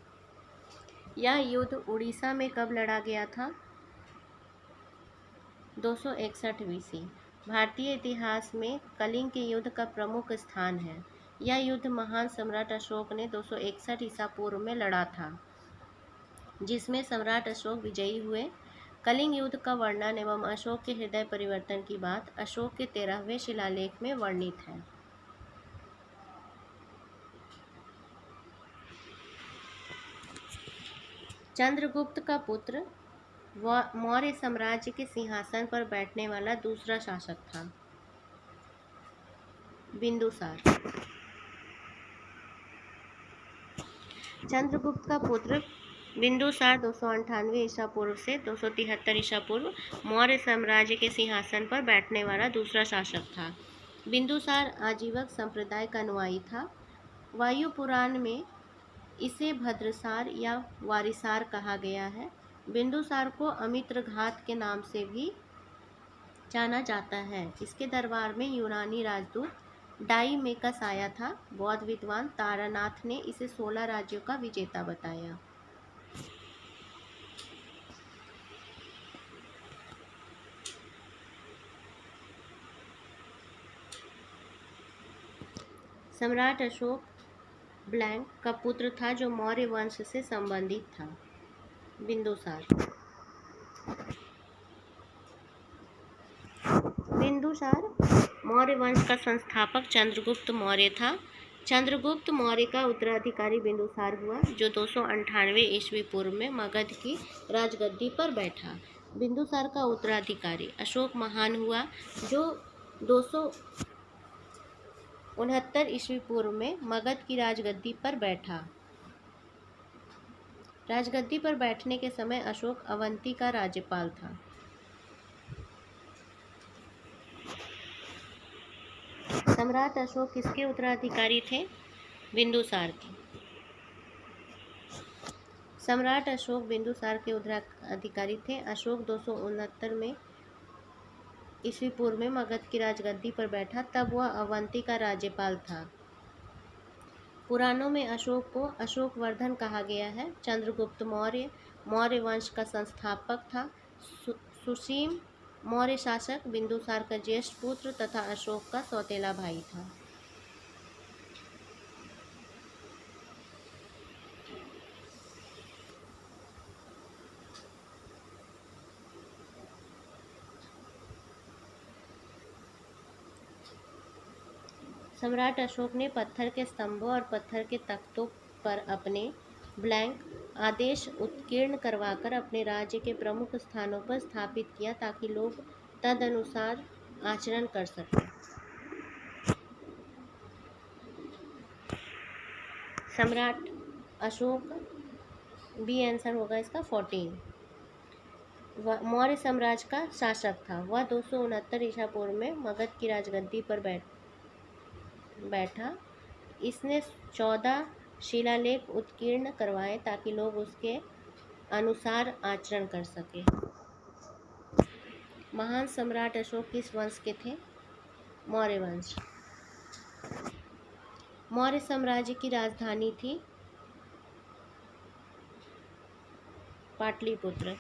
यह युद्ध उड़ीसा में कब लड़ा गया था? 261 BC। भारतीय इतिहास में कलिंग के युद्ध का प्रमुख स्थान है। यह युद्ध महान सम्राट अशोक ने 261 ईसा पूर्व में लड़ा था, जिसमें सम्राट अशोक विजयी हुए। कलिंग युद्ध का वर्णन एवं अशोक के हृदय परिवर्तन की बात अशोक के 13वें शिलालेख में वर्णित है। चंद्रगुप्त का पुत्र मौर्य साम्राज्य के सिंहासन पर बैठने वाला दूसरा शासक था। बिंदुसार। चंद्रगुप्त का पुत्र बिंदुसार 298 ईसा पूर्व से 273 ईसा पूर्व मौर्य साम्राज्य के सिंहासन पर बैठने वाला दूसरा शासक था। बिंदुसार आजीवक संप्रदाय का अनुयायी था। वायु पुराण में इसे भद्रसार या वारिसार कहा गया है। बिंदुसार को अमित्रघात के नाम से भी जाना जाता है। इसके दरबार में यूनानी राजदूत डाइमेकस आया था। बौद्ध विद्वान तारानाथ ने इसे 16 राज्यों का विजेता बताया। सम्राट अशोक ब्लैंक का पुत्र था जो मौर्य वंश से संबंधित था। बिंदुसार मौर्य वंश का संस्थापक चंद्रगुप्त मौर्य था। चंद्रगुप्त मौर्य का उत्तराधिकारी बिंदुसार हुआ जो 298 ईस्वी पूर्व में मगध की राजगद्दी पर बैठा। बिंदुसार का उत्तराधिकारी अशोक महान हुआ जो 269 ईस्वी पूर्व में मगध की राजगद्दी पर बैठा। राजगद्दी पर बैठने के समय अशोक अवंती का राज्यपाल था। सम्राट अशोक किसके उत्तराधिकारी थे? बिंदुसार के। सम्राट अशोक बिंदुसार के उत्तराधिकारी थे। अशोक 269 में ईस्वी पूर्व में मगध की राजगद्दी पर बैठा, तब वह अवंती का राज्यपाल था। पुराणों में अशोक को अशोकवर्धन कहा गया है। चंद्रगुप्त मौर्य मौर्य वंश का संस्थापक था। सुसीम मौर्य शासक बिंदुसार का ज्येष्ठ पुत्र तथा अशोक का सौतेला भाई था। सम्राट अशोक ने पत्थर के स्तंभों और पत्थर के तख्तों पर अपने ब्लैंक आदेश उत्कीर्ण करवाकर अपने राज्य के प्रमुख स्थानों पर स्थापित किया ताकि लोग तदनुसार आचरण कर सकें। सम्राट अशोक बी आंसर होगा इसका 14। मौर्य साम्राज्य का शासक था। वह 269 ईसा पूर्व में मगध की राजगद्दी पर बैठा। इसने 14 शिलालेख उत्कीर्ण करवाए ताकि लोग उसके अनुसार आचरण कर सके। महान सम्राट अशोक किस वंश के थे? मौर्य वंश। मौर्य साम्राज्य की राजधानी थी पाटलिपुत्र।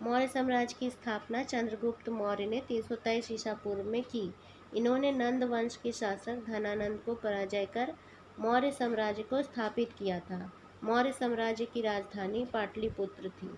मौर्य साम्राज्य की स्थापना चंद्रगुप्त मौर्य ने 323 ईसा पूर्व में की। इन्होंने नंद वंश के शासक धनानंद को पराजय कर मौर्य साम्राज्य को स्थापित किया था। मौर्य साम्राज्य की राजधानी पाटलिपुत्र थी।